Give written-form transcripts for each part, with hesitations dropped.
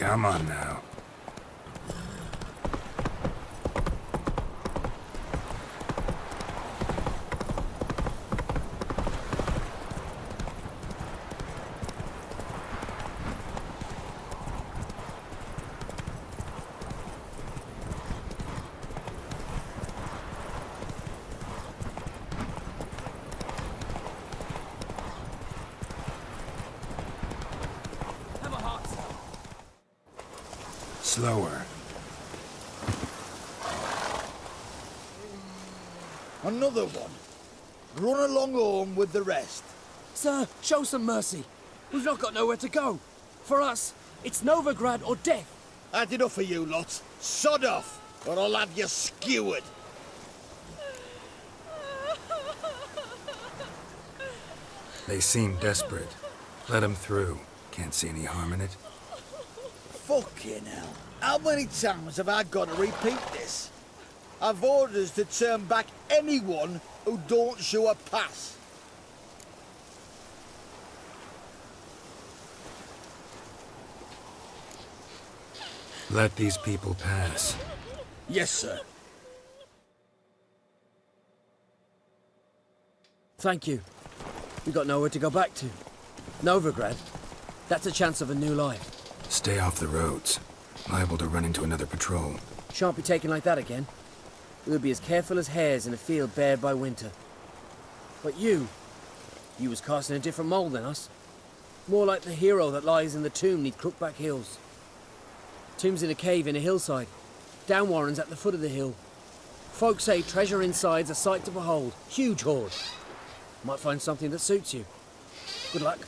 Come on now. Slower. Another one. Run along home with the rest. Sir, show some mercy. We've not got nowhere to go. For us, it's Novigrad or death. Had enough of you lot. Sod off, or I'll have you skewered. They seem desperate. Let them through. Can't see any harm in it. Fucking hell. How many times have I got to repeat this? I've orders to turn back anyone who don't show a pass. Let these people pass. Yes, sir. Thank you. We got nowhere to go back to. Novigrad. That's a chance of a new life. Stay off the roads. Liable to run into another patrol. Shan't be taken like that again. We'll be as careful as hares in a field bared by winter. But you was cast in a different mould than us. More like the hero that lies in the tomb neath Crookback Hills. Tomb's in a cave in a hillside. Down Warren's at the foot of the hill. Folk say treasure inside's a sight to behold. Huge hoard. Might find something that suits you. Good luck.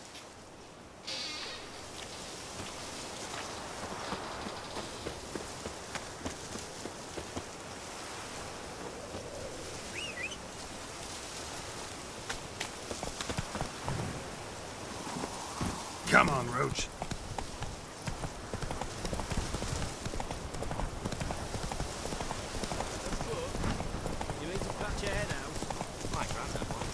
Come on, Roach. You need to patch your head out. My granddad one.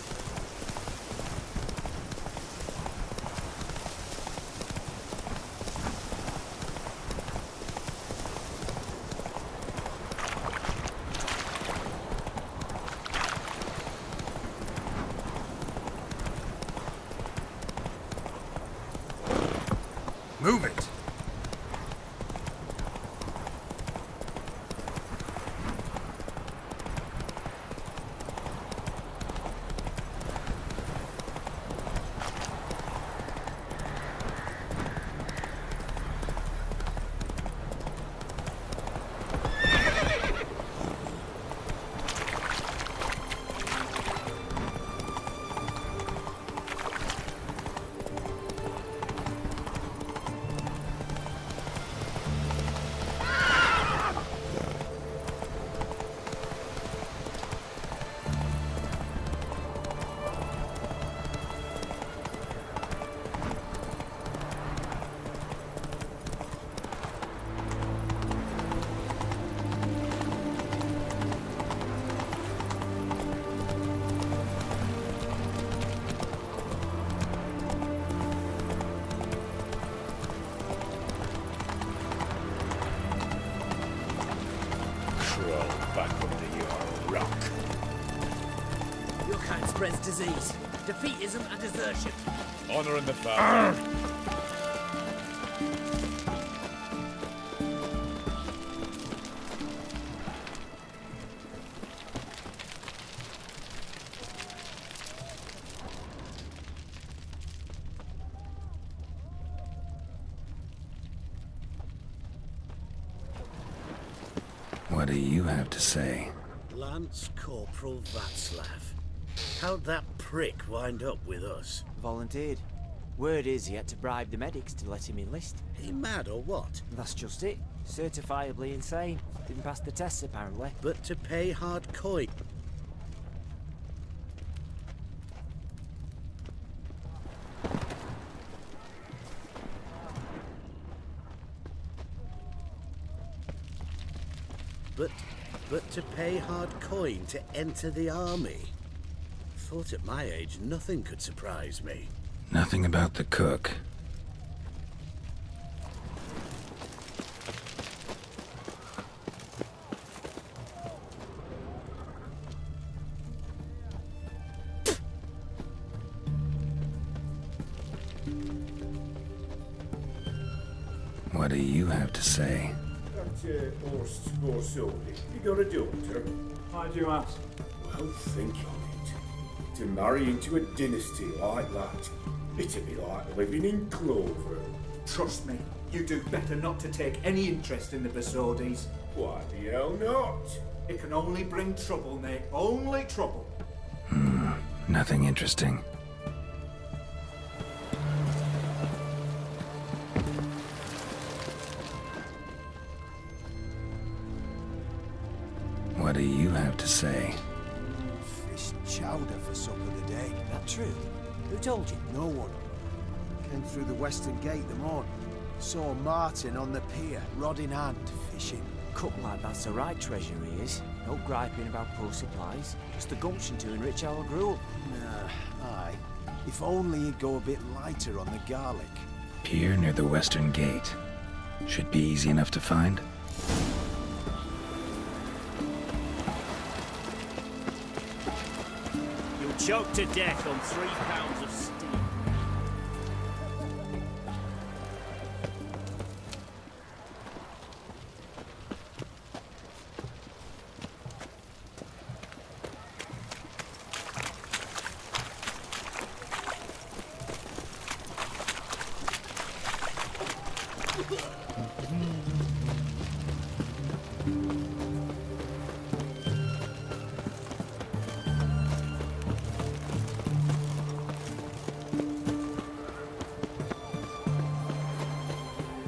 Move it. Back under your rock. Your kind spreads disease, defeatism and desertion. Honouring the family. What do you have to say? Lance Corporal Václav. How'd that prick wind up with us? Volunteered. Word is he had to bribe the medics to let him enlist. He mad or what? That's just it. Certifiably insane. Didn't pass the tests apparently. But to pay hard coin. But to pay hard coin to enter the army. Thought at my age nothing could surprise me. Nothing about the cook. What do you have to say? That horse or something. You got a daughter? Why do you ask? Well, think on it. To marry into a dynasty like that, it'd be like living in clover. Trust me, you do better not to take any interest in the Basodis. Why the hell not? It can only bring trouble, mate. Only trouble. Nothing interesting. What do you have to say? Fish chowder for supper today. That true? Who told you? No one. Came through the western gate the morning. Saw Martin on the pier, rod in hand, fishing. Cook like that's the right treasure he is. No griping about poor supplies. Just the gumption to enrich our gruel. Nah, aye. If only he'd go a bit lighter on the garlic. Pier near the western gate. Should be easy enough to find. You'll choke to death on 3 pounds of steam.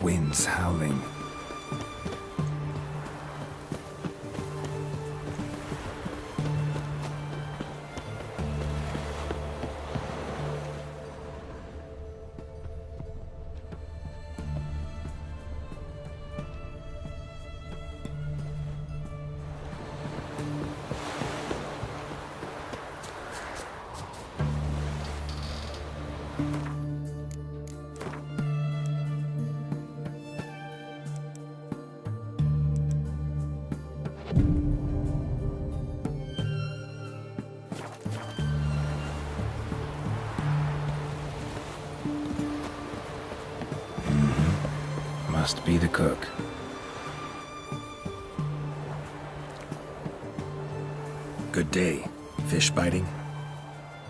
Winds howling. Must be the cook. Good day. Fish biting?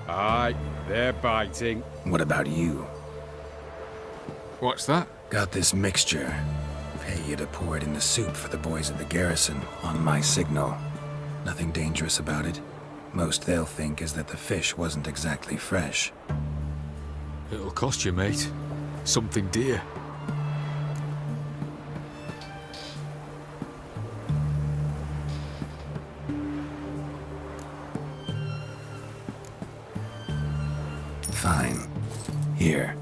Aye, they're biting. What about you? What's that? Got this mixture. Pay you to pour it in the soup for the boys at the garrison, on my signal. Nothing dangerous about it. Most they'll think is that the fish wasn't exactly fresh. It'll cost you, mate. Something dear. Fine. Here.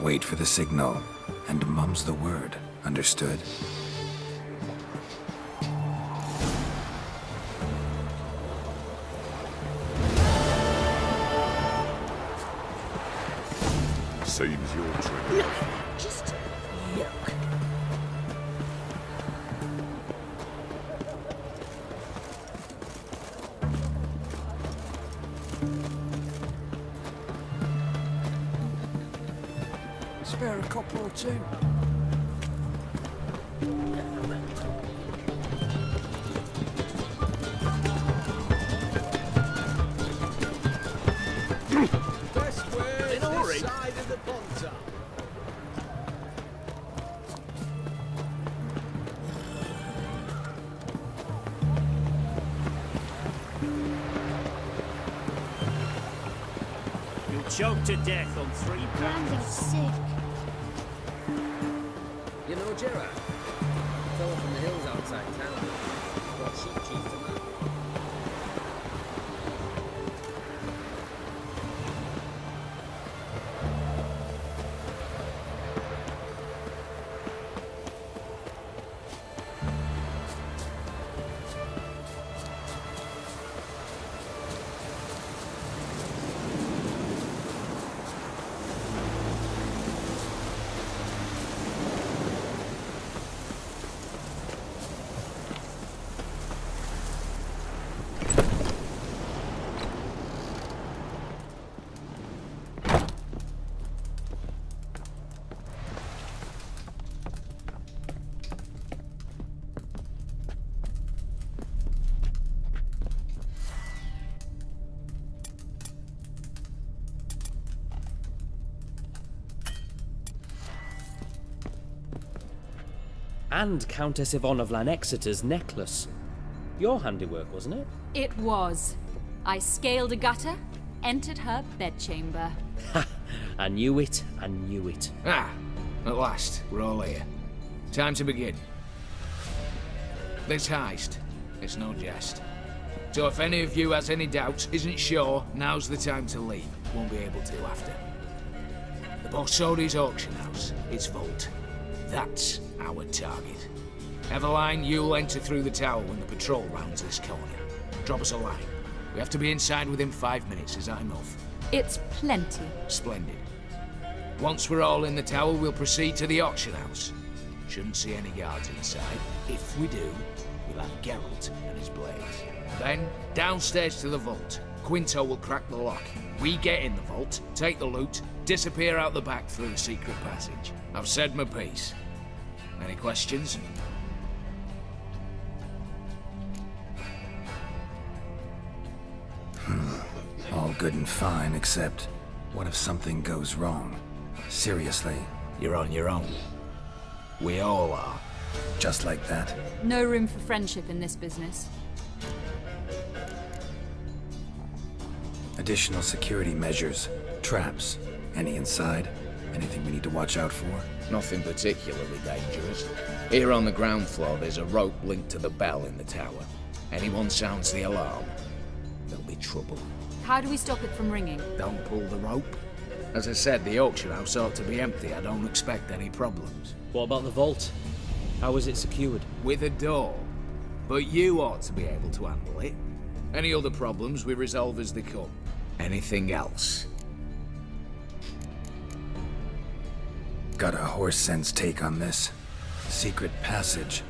Wait for the signal, and mum's the word. Understood? Seems your trick. Just yuck. Spare a copper or two. Best way this side of the ponton. You'll choke to death on 3 pounds of steam. You know Gerard? Fella from the hills outside town. Got sheep chief to man. and Countess Yvonne of Lanexeter's necklace. Your handiwork, wasn't it? It was. I scaled a gutter, entered her bedchamber. Ha! I knew it, I knew it. Ah, at last, we're all here. Time to begin. This heist, it's no jest. So if any of you has any doubts, isn't sure, now's the time to leave. Won't be able to after. The Borsodi's auction house, its vault. That's our target. Eveline, you'll enter through the tower when the patrol rounds this corner. Drop us a line. We have to be inside within 5 minutes, is that enough? It's plenty. Splendid. Once we're all in the tower, we'll proceed to the auction house. Shouldn't see any guards inside. If we do, we'll have Geralt and his blades. Then, downstairs to the vault. Quinto will crack the lock. We get in the vault, take the loot, disappear out the back through the secret passage. I've said my piece. Any questions? All good and fine, except what if something goes wrong? Seriously. You're on your own. We all are. Just like that? No room for friendship in this business. Additional security measures, traps. Any inside? Anything we need to watch out for? Nothing particularly dangerous. Here on the ground floor, there's a rope linked to the bell in the tower. Anyone sounds the alarm, there'll be trouble. How do we stop it from ringing? Don't pull the rope. As I said, the auction house ought to be empty. I don't expect any problems. What about the vault? How is it secured? With a door. But you ought to be able to handle it. Any other problems we resolve as they come. Anything else? Got a horse sense take on this. Secret passage.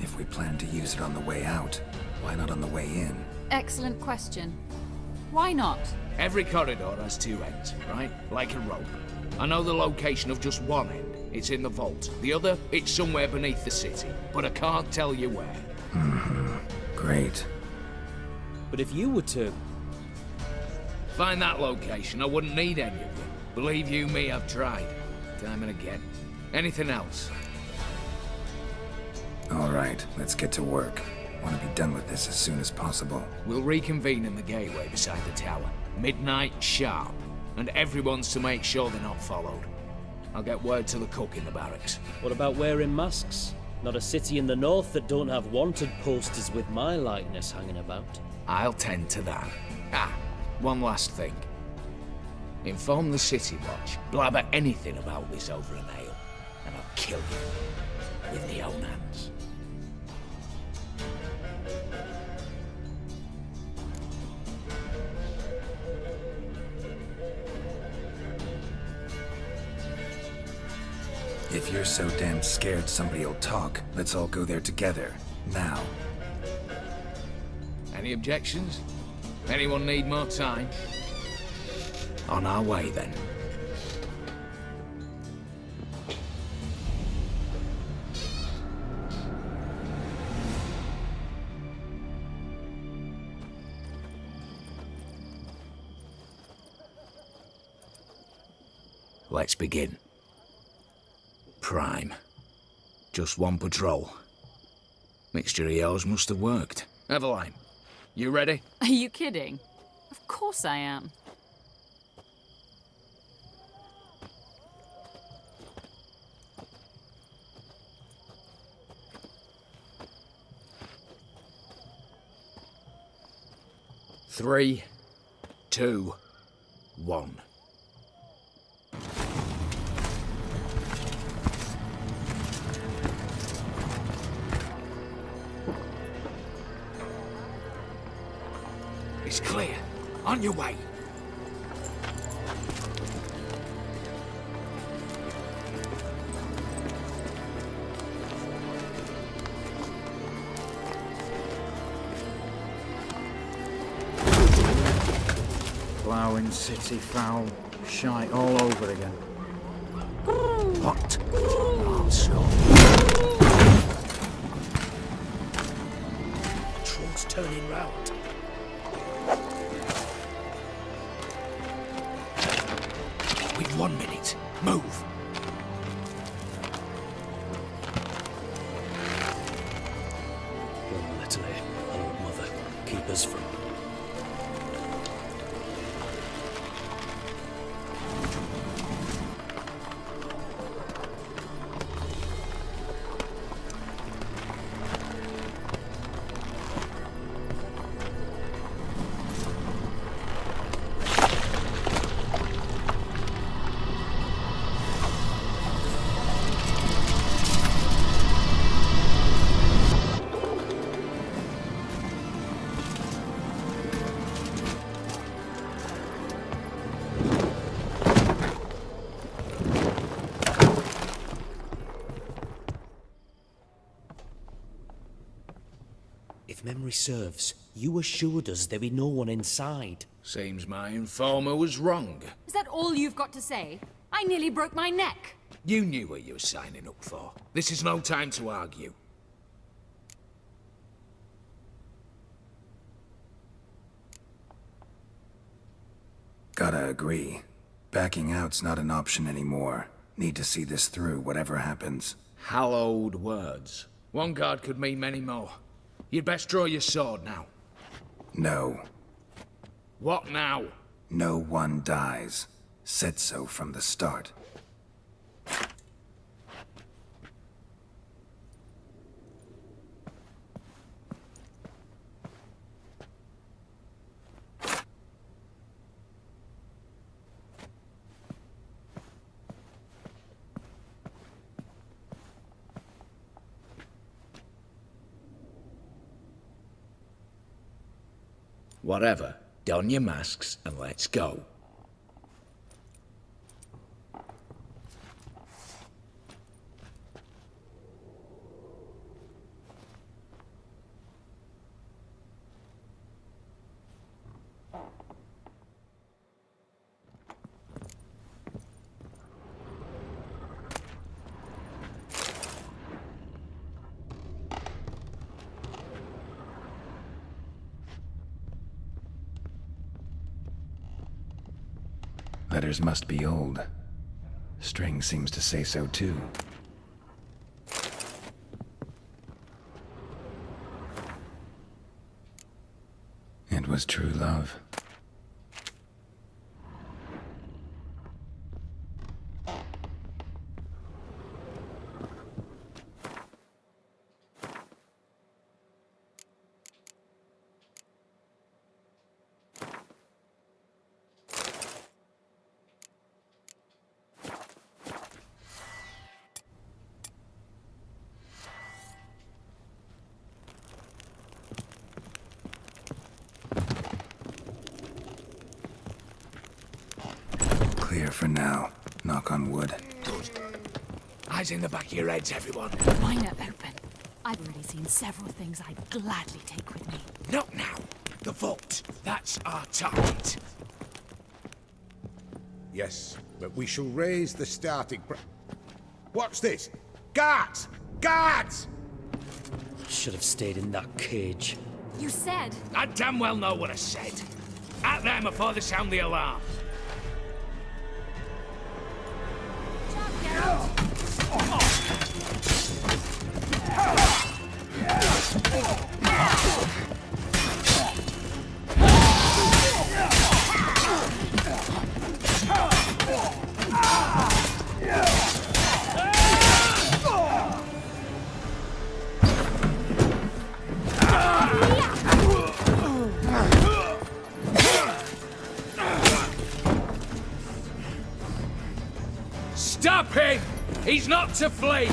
If we plan to use it on the way out, why not on the way in? Excellent question. Why not? Every corridor has two ends, right? Like a rope. I know the location of just one end. It's in the vault. The other, it's somewhere beneath the city. But I can't tell you where. Great. But if you were to... find that location, I wouldn't need any of you. Believe you me, I've tried. Time and again. Anything else? All right, let's get to work. Want to be done with this as soon as possible. We'll reconvene in the gateway beside the tower. Midnight sharp. And everyone's to make sure they're not followed. I'll get word to the cook in the barracks. What about wearing masks? Not a city in the north that don't have wanted posters with my likeness hanging about. I'll tend to that. Ah, one last thing. Inform the City Watch. Blabber anything about this over an ale, and I'll kill you with my own hands. If you're so damn scared somebody'll talk, let's all go there together. Now. Any objections? Anyone need more time? On our way, then. Let's begin. Prime. Just one patrol. Mixture of yours must have worked. Eveline, you ready? Are you kidding? Of course I am. Three, 2, 1. It's clear. On your way. Ploughing city foul. Shite all over again. What? Oh, so. Patrol's turning round. We've 1 minute. Move. If memory serves, you assured us there be no one inside. Seems my informer was wrong. Is that all you've got to say? I nearly broke my neck. You knew what you were signing up for. This is no time to argue. Gotta agree. Backing out's not an option anymore. Need to see this through, whatever happens. Hallowed words. One guard could mean many more. You'd best draw your sword now. No. What now? No one dies. Said so from the start. Whatever. Don your masks and let's go. Letters must be old. String seems to say so too. It was true love. Clear for now. Knock on wood. Good. Eyes in the back of your heads, everyone. Mine are open. I've already seen several things I'd gladly take with me. Not now. The vault. That's our target. Yes, but we shall raise the starting What's this? Guards! Guards! Should have stayed in that cage. You said... I damn well know what I said. At them before they sound the alarm. Stop him! He's not to flee!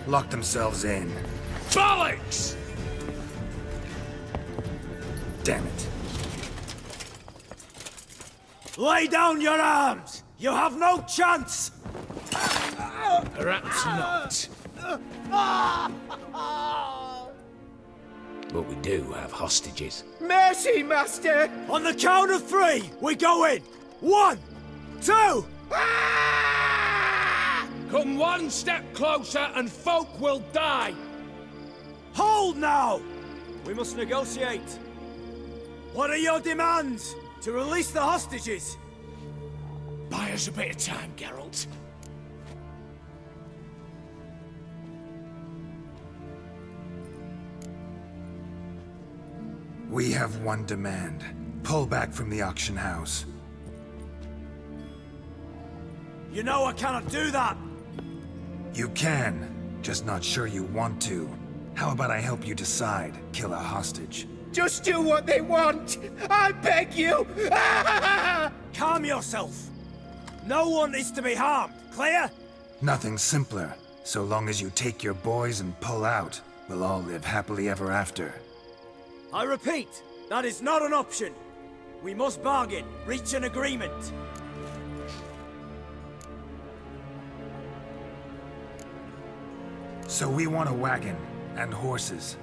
Lock themselves in. Bollocks! Damn it. Lay down your arms! You have no chance! Perhaps not. But we do have hostages. Mercy, Master! On the count of three, we go in! 1, 2... Come one step closer and folk will die! Hold now! We must negotiate. What are your demands? To release the hostages? Buy us a bit of time, Geralt. We have one demand. Pull back from the auction house. You know I cannot do that! You can, just not sure you want to. How about I help you decide? Kill a hostage. Just do what they want! I beg you! Calm yourself. No one is to be harmed, clear? Nothing simpler. So long as you take your boys and pull out, we'll all live happily ever after. I repeat, that is not an option. We must bargain, reach an agreement. So we want a wagon and horses.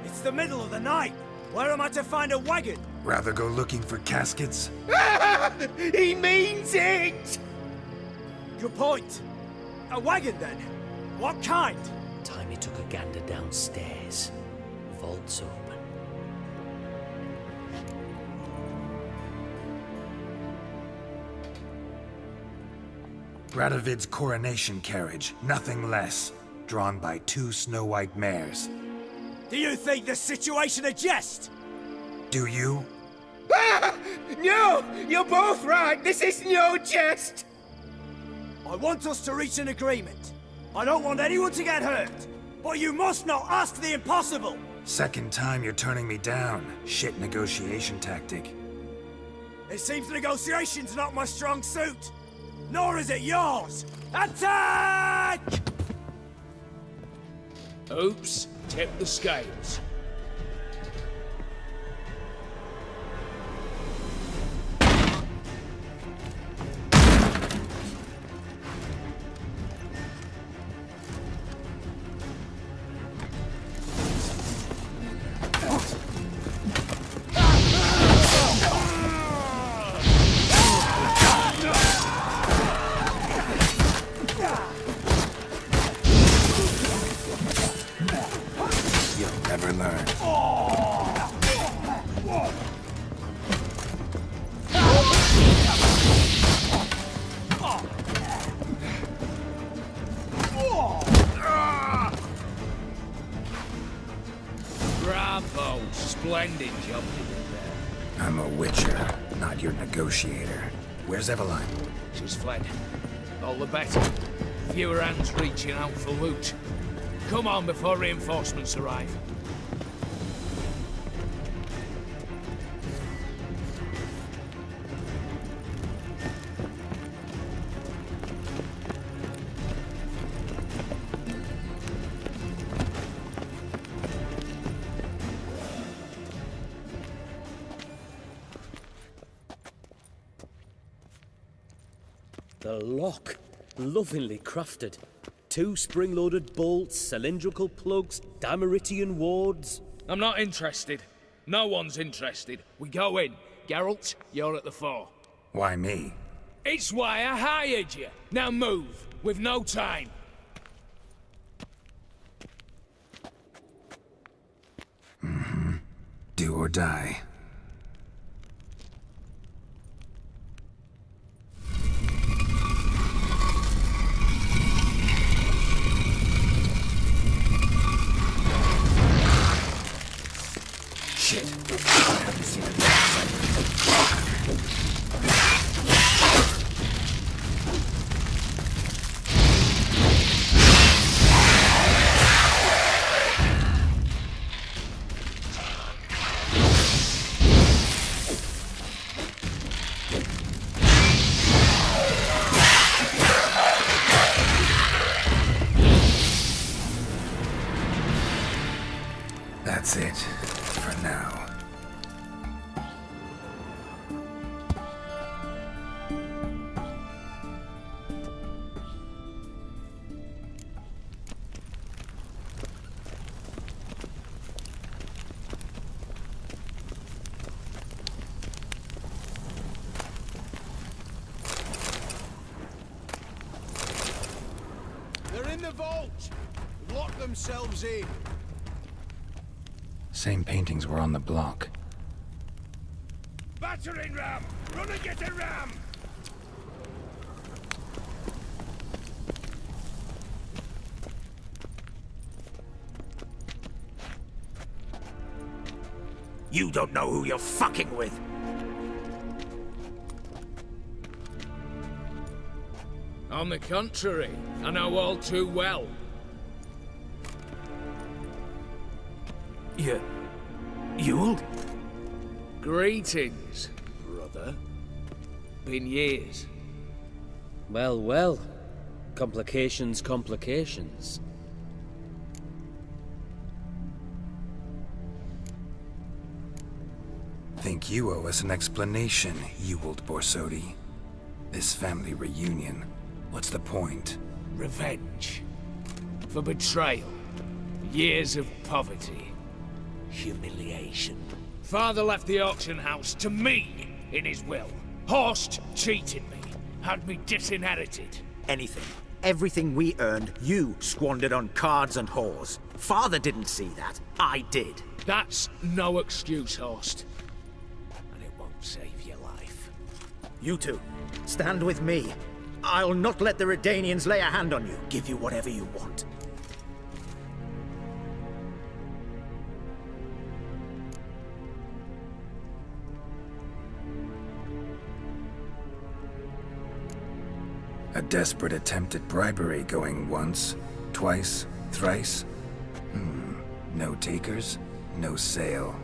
It's the middle of the night. Where am I to find a wagon? Rather go looking for caskets? He means it! Good point. A wagon then? What kind? Timmy took a gander downstairs. Vault's open. Radovid's coronation carriage, nothing less. Drawn by 2 snow-white mares. Do you think this situation a jest? Do you? No! You're both right! This is no jest! I want us to reach an agreement. I don't want anyone to get hurt. But you must not ask the impossible! Second time you're turning me down. Shit negotiation tactic. It seems negotiation's not my strong suit. Nor is it yours! Attack! Oops, tip the scales. Never learn. Bravo! Splendid job you did there. I'm a witcher, not your negotiator. Where's Eveline? She's fled. All the better. Fewer hands reaching out for loot. Come on before reinforcements arrive. The lock. Lovingly crafted. 2 spring-loaded bolts, cylindrical plugs, Dameritian wards. I'm not interested. No one's interested. We go in. Geralt, you're at the fore. Why me? It's why I hired you. Now move. We've no time. Do or die. Shit. I haven't seen it. That's it, for now. They're in the vault! Lock themselves in! Same paintings were on the block. Battering ram! Run and get a ram! You don't know who you're fucking with! On the contrary, I know all too well. Ewell? Greetings, brother. Been years. Well, well. Complications, complications. Think you owe us an explanation, Ewell Borsodi. This family reunion, what's the point? Revenge. For betrayal. For years of poverty. Humiliation. Father left the auction house to me in his will. Horst cheated me. Had me disinherited. Anything. Everything we earned, you squandered on cards and whores. Father didn't see that. I did. That's no excuse, Horst. And it won't save your life. You two, stand with me. I'll not let the Redanians lay a hand on you. Give you whatever you want. A desperate attempt at bribery going once, twice, thrice? No takers, no sale.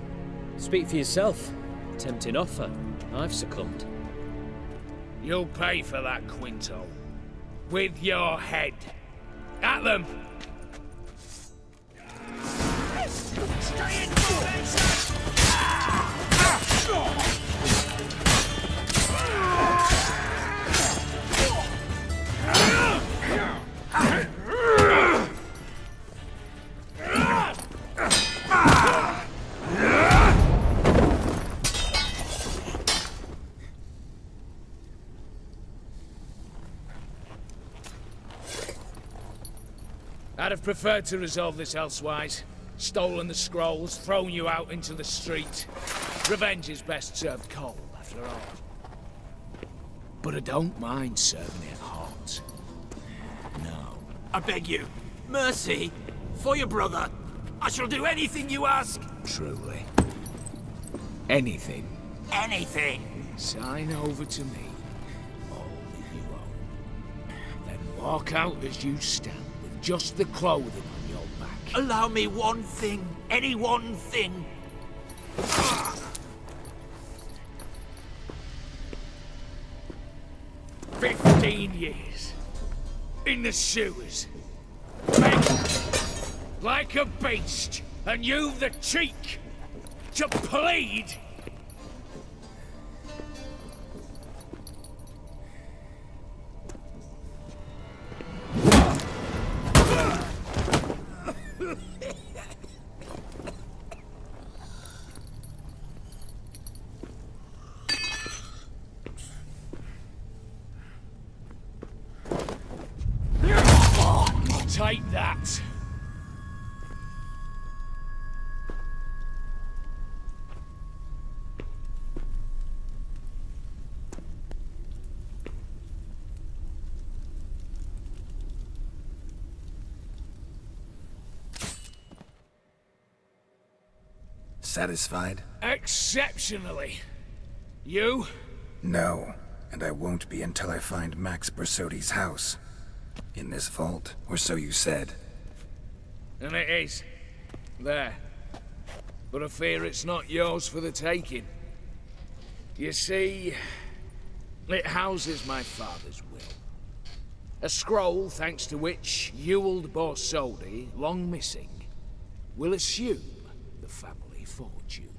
Speak for yourself. Tempting offer. I've succumbed. You'll pay for that, Quinto. With your head. At them! I'd have preferred to resolve this elsewise. Stolen the scrolls, thrown you out into the street. Revenge is best served cold, after all. But I don't mind serving it hot. No. I beg you, mercy, for your brother. I shall do anything you ask. Truly. Anything. Anything. Sign over to me. All that you own. Then walk out as you stand. Just the clothing on your back. Allow me one thing. Any one thing. 15 years. In the sewers. Begging. Like a beast. And you've the cheek to plead. Take that. Satisfied? Exceptionally. You? No, and I won't be until I find Max Bersodi's house. In this vault, or so you said. And it is. There. But I fear it's not yours for the taking. You see, it houses my father's will. A scroll thanks to which Ewell Borsodi, long missing, will assume the family fortune.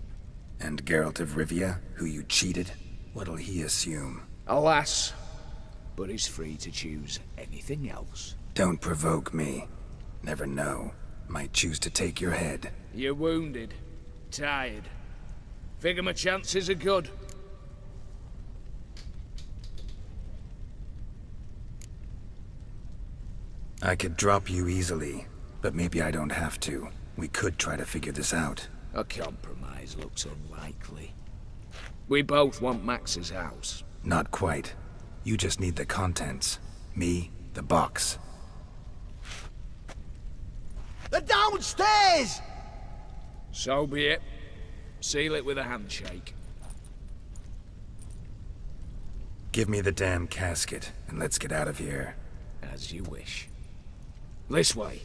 And Geralt of Rivia, who you cheated, what'll he assume? Alas, but he's free to choose anything else. Don't provoke me. Never know. Might choose to take your head. You're wounded. Tired. Figure my chances are good. I could drop you easily, but maybe I don't have to. We could try to figure this out. A compromise looks unlikely. We both want Max's house. Not quite. You just need the contents. Me, the box. They're downstairs! So be it. Seal it with a handshake. Give me the damn casket, and let's get out of here. As you wish. This way.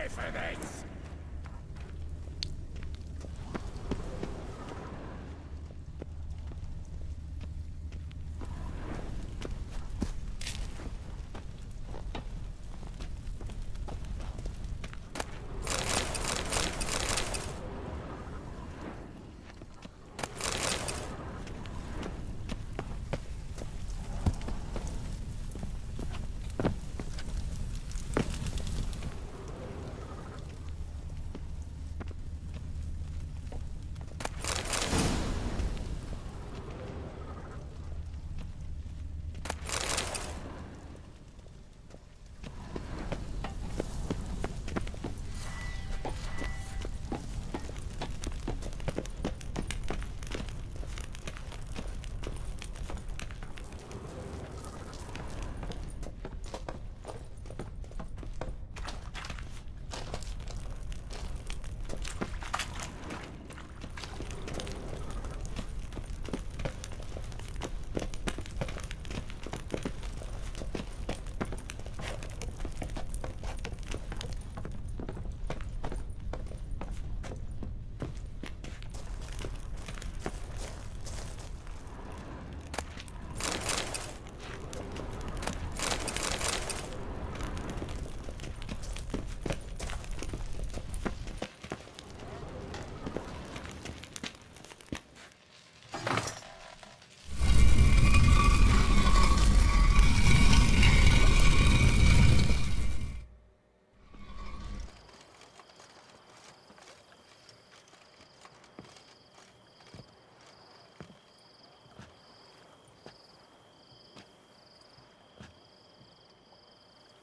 pay for this!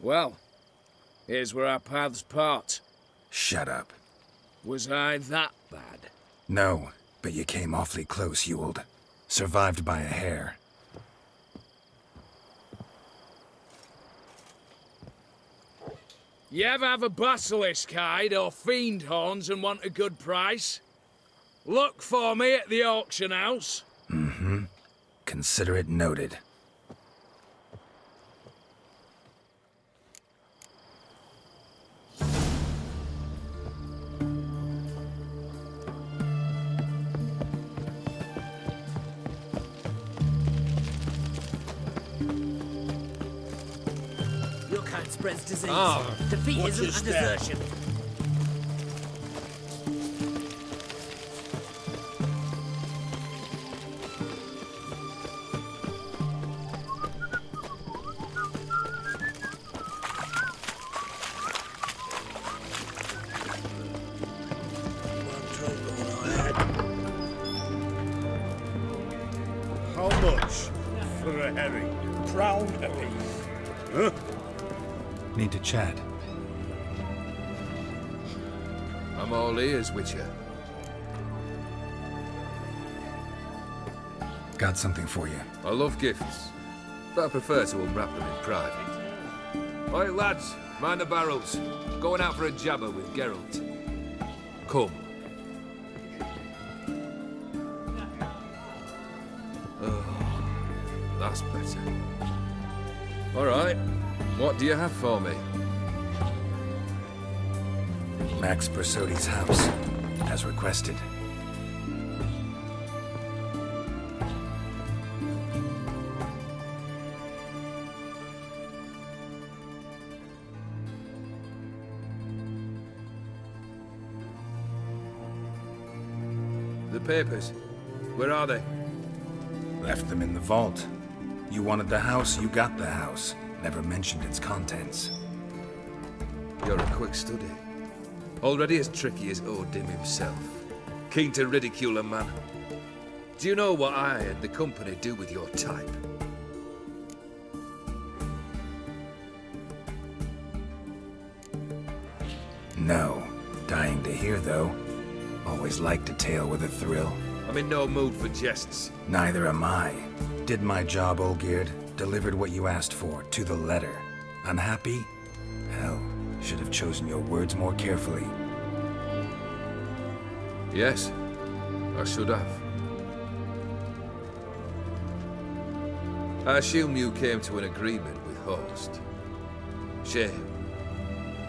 Well, here's where our paths part. Shut up. Was I that bad? No, but you came awfully close, Ewald. Survived by a hair. You ever have a basilisk hide or fiend horns and want a good price? Look for me at the auction house. Mm-hmm. Consider it noted. Your kind spreads disease. Ah, Defeat what's isn't your a step? desertion. How much for a herring? Crown a piece. Huh? Need to chat. I'm all ears, Witcher. Got something for you. I love gifts, but I prefer to unwrap them in private. Oi, lads, mind the barrels. Going out for a jabber with Geralt. Come. Oh, that's better. All right, what do you have for me? Max Bersodi's house, as requested. The papers, where are they? Left them in the vault. You wanted the house, you got the house. Never mentioned its contents. You're a quick study. Already as tricky as Odin himself. Keen to ridicule a man. Do you know what I and the company do with your type? No. Dying to hear, though. Always liked a tale with a thrill. I'm in no mood for jests. Neither am I. Did my job, Olgierd. Delivered what you asked for, to the letter. Unhappy? Hell, should have chosen your words more carefully. Yes, I should have. I assume you came to an agreement with Horst. Shame.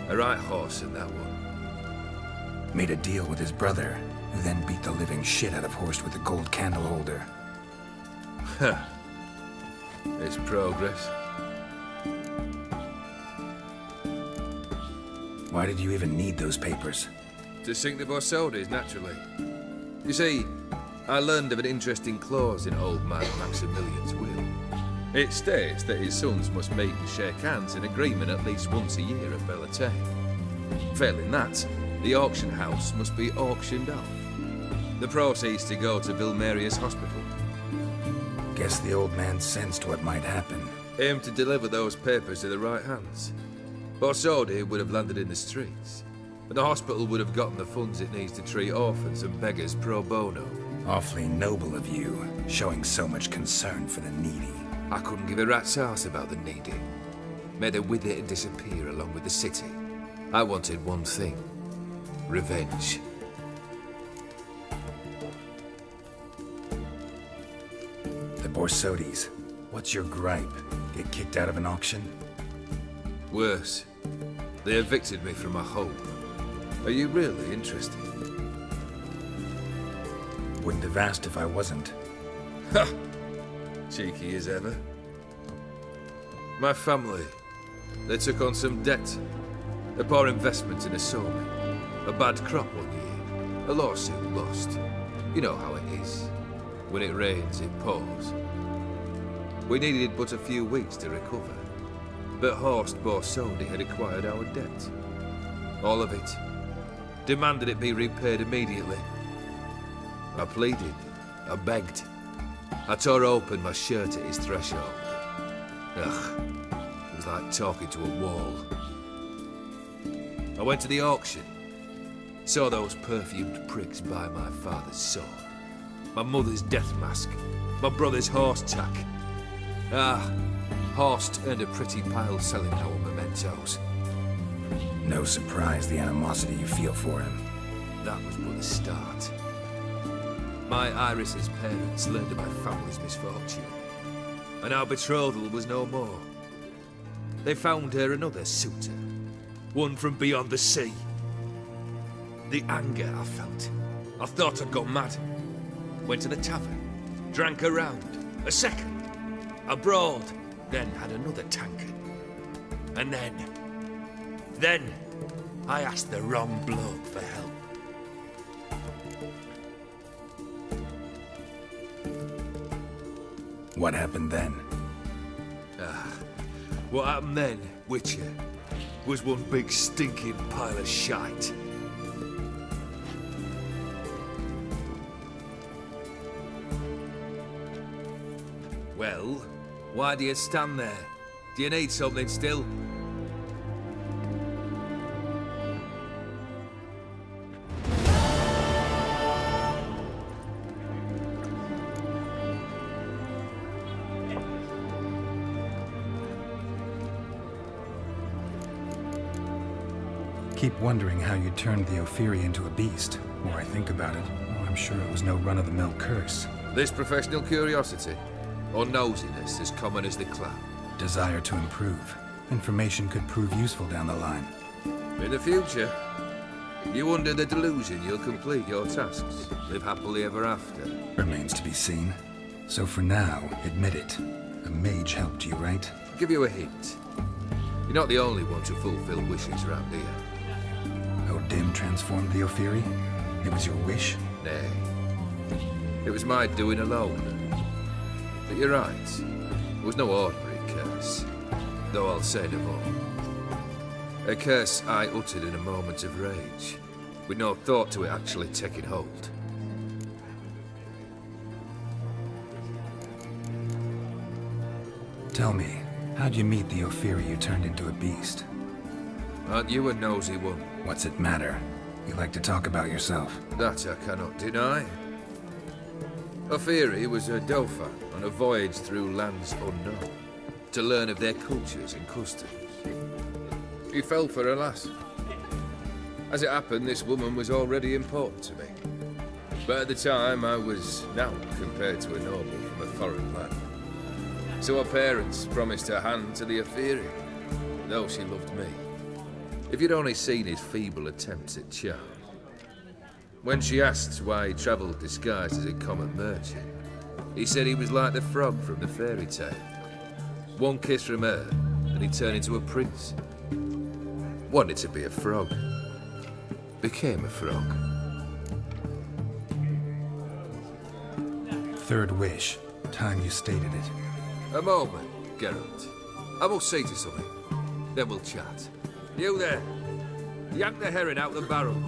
A right horse in that one. Made a deal with his brother, who then beat the living shit out of Horst with a gold candle holder. Huh. It's progress. Why did you even need those papers? To sink the Borsodis, naturally. You see, I learned of an interesting clause in old man Maximilian's will. It states that his sons must meet and shake hands in agreement at least once a year at Bellatane. Failing that, the auction house must be auctioned off. The proceeds to go to Vilmerius Hospital. Guess the old man sensed what might happen. Aimed to deliver those papers to the right hands. Borsodi would have landed in the streets, and the hospital would have gotten the funds it needs to treat orphans and beggars pro bono. Awfully noble of you, showing so much concern for the needy. I couldn't give a rat's ass about the needy. Made her wither and disappear along with the city. I wanted one thing. Revenge. The Borsodis. What's your gripe? Get kicked out of an auction? Worse. They evicted me from my home. Are you really interested? Wouldn't have asked if I wasn't. Ha! Cheeky as ever. My family, they took on some debt. A poor investment in a sawmill. A bad crop one year. A lawsuit lost. You know how it is. When it rains, it pours. We needed but a few weeks to recover. But Horst Borsodi had acquired our debt. All of it. Demanded it be repaid immediately. I pleaded. I begged. I tore open my shirt at his threshold. Ugh. It was like talking to a wall. I went to the auction. Saw those perfumed pricks buy my father's sword. My mother's death mask. My brother's horse tack. Ah, Horst earned a pretty pile selling our mementos. No surprise the animosity you feel for him. That was but the start. My Iris's parents learned of my family's misfortune, and our betrothal was no more. They found her another suitor, one from beyond the sea. The anger I felt. I thought I'd gone mad. Went to the tavern, drank a round, a second, abroad, then had another tankard. And then I asked the wrong bloke for help. What happened then? What happened then, Witcher, was one big stinking pile of shite. Well, why do you stand there? Do you need something still? Keep wondering how you turned the Ophiri into a beast. The more I think about it, well, I'm sure it was no run-of-the-mill curse. This professional curiosity, or nosiness as common as the clown. Desire to improve. Information could prove useful down the line. In the future, you under the delusion you'll complete your tasks, live happily ever after. Remains to be seen. So for now, admit it. A mage helped you, right? I'll give you a hint. You're not the only one to fulfill wishes around here. Dim transformed the Ophiri? It was your wish? Nay. It was my doing alone. But you're right. It was no ordinary curse. Though I'll say no more. A curse I uttered in a moment of rage, with no thought to it actually taking hold. Tell me, how'd you meet the Ophiri you turned into a beast? Aren't you a nosy one? What's it matter? You like to talk about yourself. That I cannot deny. Ophiri was a Dauphin on a voyage through lands unknown, to learn of their cultures and customs. He fell for a lass. As it happened, this woman was already important to me. But at the time, I was naught compared to a noble from a foreign land. So her parents promised her hand to the Ophiri, though she loved me. If you'd only seen his feeble attempts at charm. When she asked why he travelled disguised as a common merchant, he said he was like the frog from the fairy tale. One kiss from her, and he turned into a prince. Wanted to be a frog. Became a frog. Third wish. Time you stated it. A moment, Geralt. I must say to something. Then we'll chat. You there. Yank the herring out the barrel.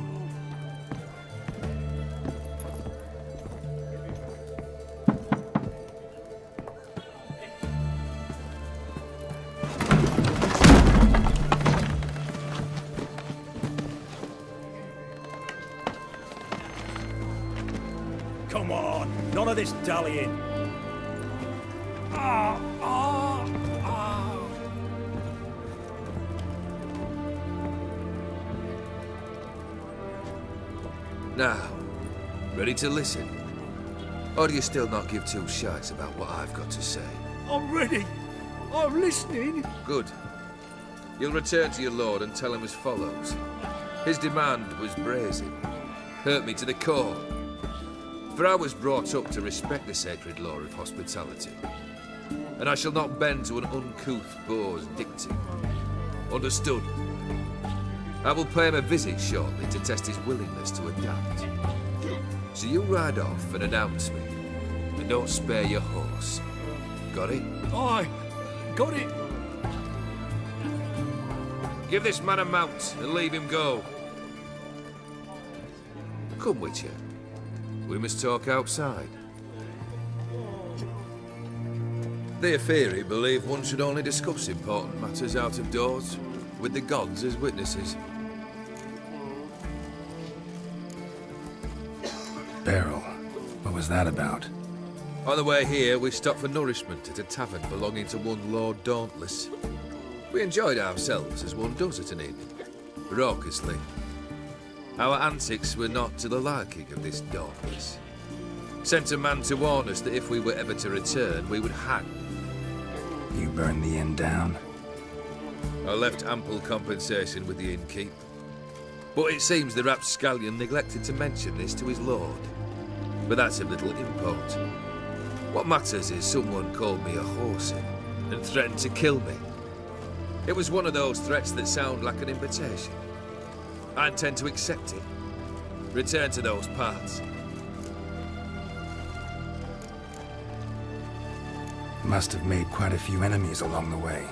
Come on, none of this dallying. Now, ready to listen? Or do you still not give two shites about what I've got to say? I'm ready. I'm listening. Good. You'll return to your lord and tell him as follows. His demand was brazen. Hurt me to the core. For I was brought up to respect the sacred law of hospitality. And I shall not bend to an uncouth boor's dictum. Understood? I will pay him a visit shortly to test his willingness to adapt. So you ride off and announce me. And don't spare your horse. Got it? Aye, got it. Give this man a mount and leave him go. Come, Witcher. We must talk outside. The Aetheri believe one should only discuss important matters out of doors, with the gods as witnesses. Beryl, what was that about? On the way here, we stopped for nourishment at a tavern belonging to one Lord Dauntless. We enjoyed ourselves as one does at an inn, raucously. Our antics were not to the liking of this Dauntless. Sent a man to warn us that if we were ever to return, we would hang. You burned the inn down? I left ample compensation with the innkeep. But it seems the rapscallion neglected to mention this to his lord. But that's of little import. What matters is someone called me a whoreson and threatened to kill me. It was one of those threats that sound like an invitation. I intend to accept it. Return to those parts. Must have made quite a few enemies along the way.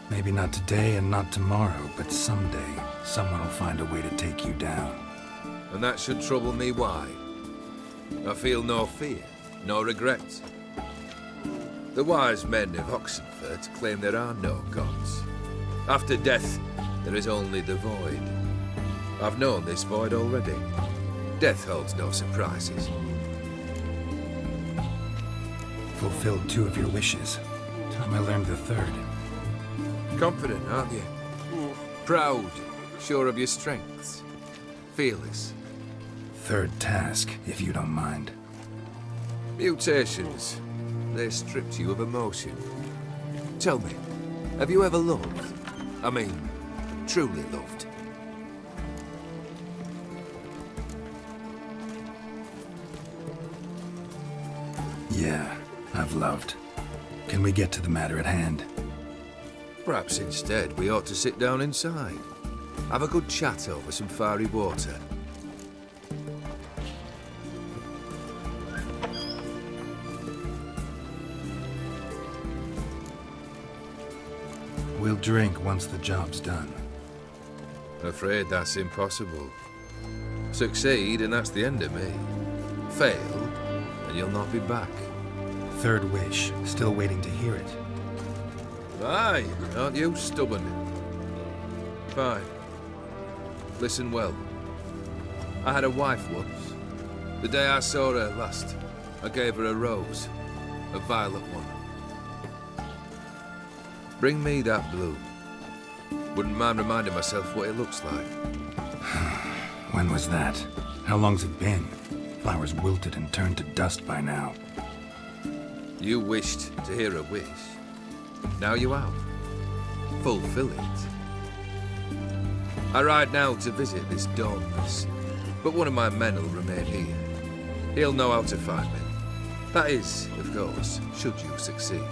Maybe not today and not tomorrow, but someday, someone will find a way to take you down. And that should trouble me why? I feel no fear, no regret. The wise men of Oxenfurt claim there are no gods. After death, there is only the void. I've known this void already. Death holds no surprises. Fulfilled 2 of your wishes. Time I learned the 3rd. Confident, aren't you? Proud, sure of your strengths. Fearless. 3rd task, if you don't mind. Mutations. They stripped you of emotion. Tell me, have you ever loved? I mean, truly loved? Yeah, I've loved. Can we get to the matter at hand? Perhaps instead we ought to sit down inside. Have a good chat over some fiery water. We'll drink once the job's done. Afraid that's impossible. Succeed and that's the end of me. Fail and you'll not be back. 3rd wish, still waiting to hear it. Aye, aren't you stubborn? Fine. Listen well. I had a wife once. The day I saw her last, I gave her a rose. A violet one. Bring me that bloom. Wouldn't mind reminding myself what it looks like. When was that? How long's it been? Flowers wilted and turned to dust by now. You wished to hear a wish. Now you have. Fulfill it. I ride now to visit this Dauntless. but one of my men will remain here. He'll know how to find me. That is, of course, should you succeed.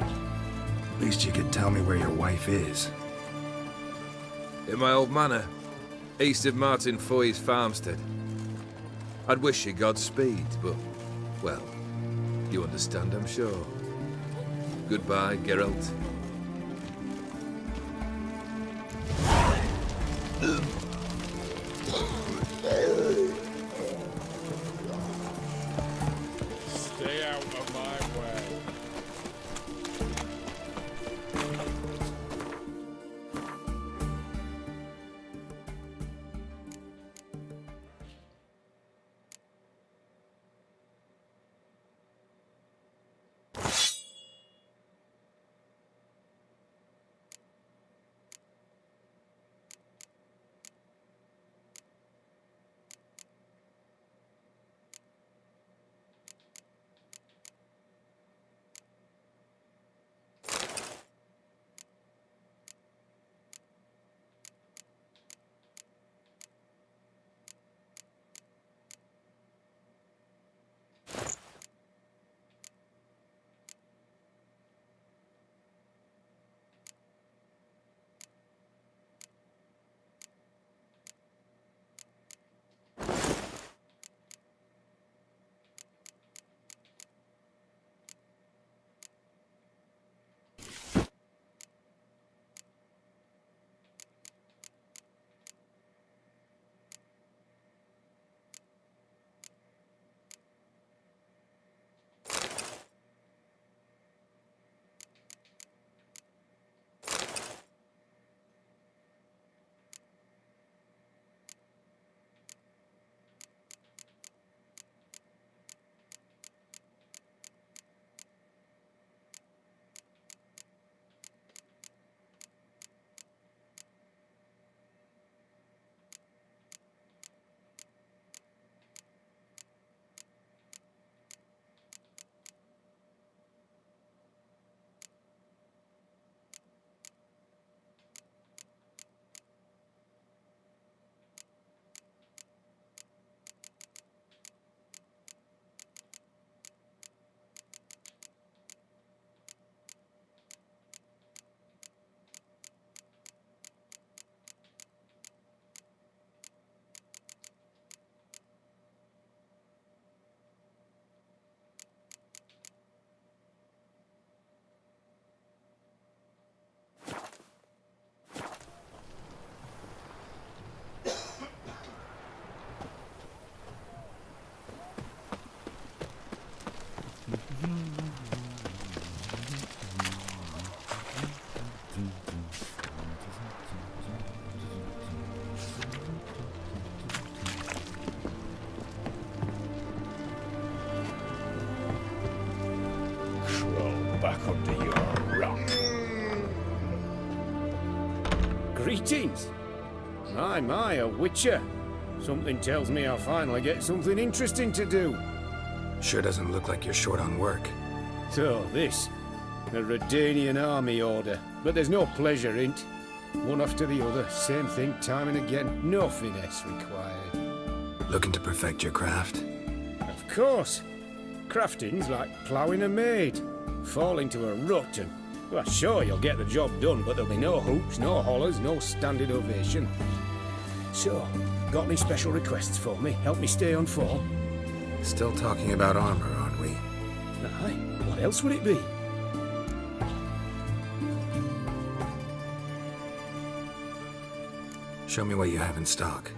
At least you could tell me where your wife is. In my old manor, east of Martin Foy's farmstead. I'd wish you Godspeed, but, well, you understand, I'm sure. Goodbye, Geralt. Stay out of my way. Back under your rock. Greetings. My, a witcher. Something tells me I'll finally get something interesting to do. Sure doesn't look like you're short on work. So, this. A Redanian army order. But there's no pleasure in't. One after the other, same thing time and again. No finesse required. Looking to perfect your craft? Of course. Crafting's like ploughing a maid. Fall into a rut and, well, sure, you'll get the job done, but there'll be no hoops, no hollers, no standing ovation. So, got any special requests for me? Help me stay on form? Still talking about armor, aren't we? Aye, what else would it be? Show me what you have in stock.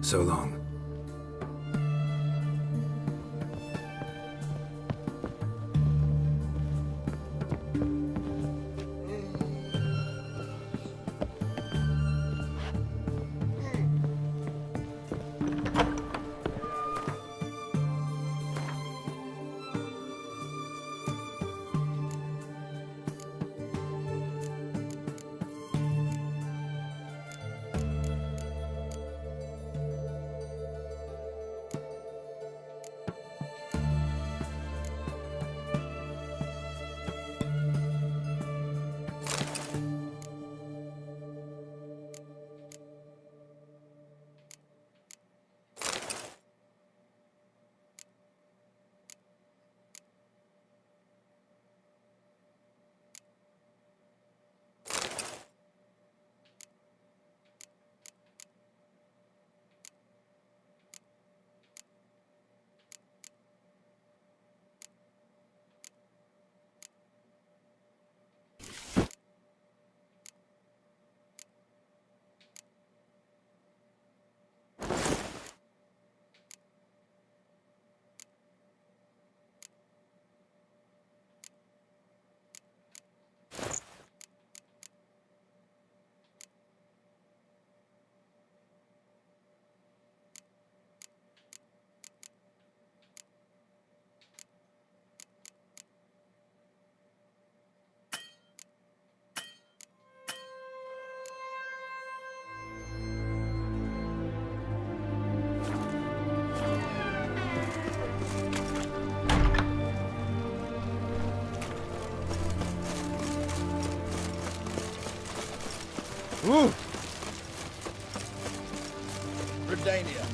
So long. Woo! Redania.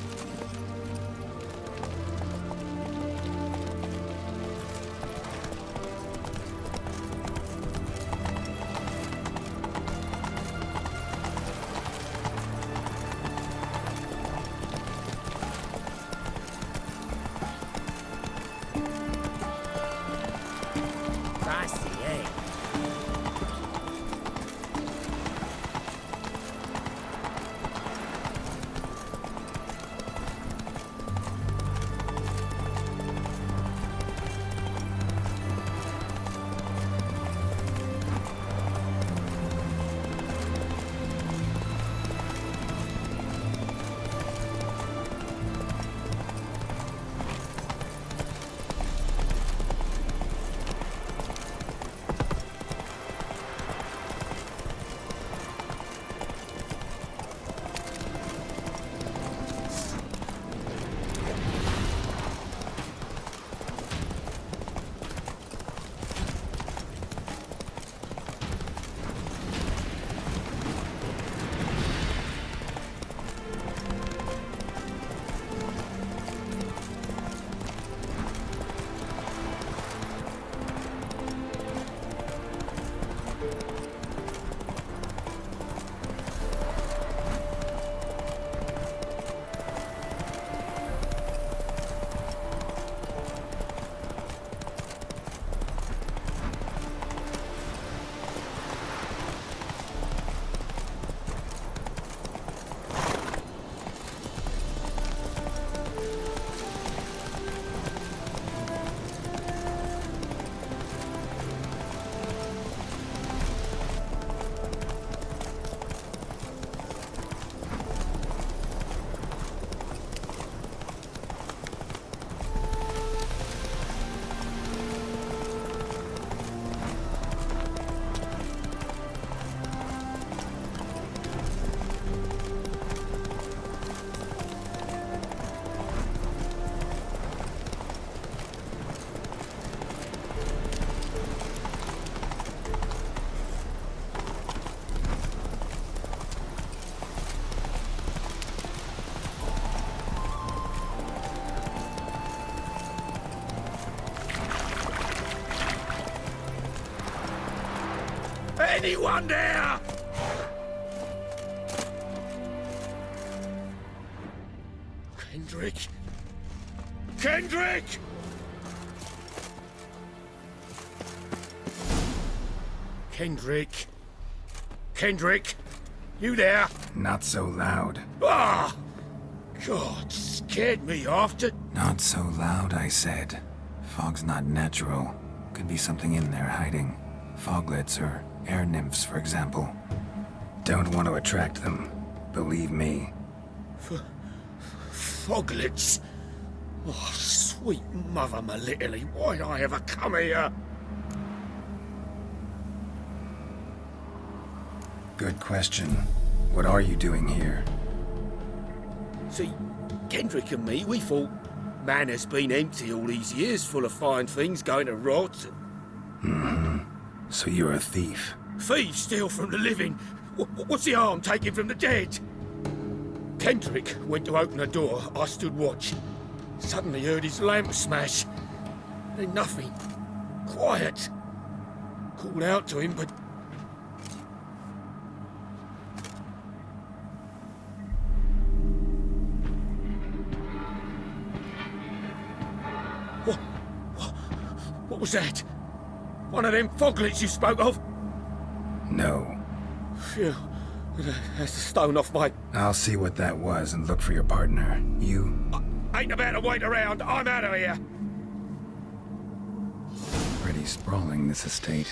Anyone there? Kendrick? Kendrick! Kendrick? Kendrick? You there? Not so loud. Ah! God, scared me after. Not so loud, I said. Fog's not natural. Could be something in there hiding. Foglets or air nymphs, for example. Don't want to attract them. Believe me. Foglets? Oh, sweet mother, my little, why'd I ever come here? Good question. What are you doing here? See, Kendrick and me, we thought Manor's been empty all these years, full of fine things going to rot. Mm-hmm. So you're a thief. Thieves steal from the living. What's the harm taking from the dead? Kendrick went to open the door. I stood watch. Suddenly heard his lamp smash. Then nothing. Quiet. Called out to him, but... What was that? One of them foglets you spoke of? No. Phew. That's the stone off my... I'll see what that was and look for your partner. You? Ain't about to wait around. I'm out of here. Pretty sprawling, this estate.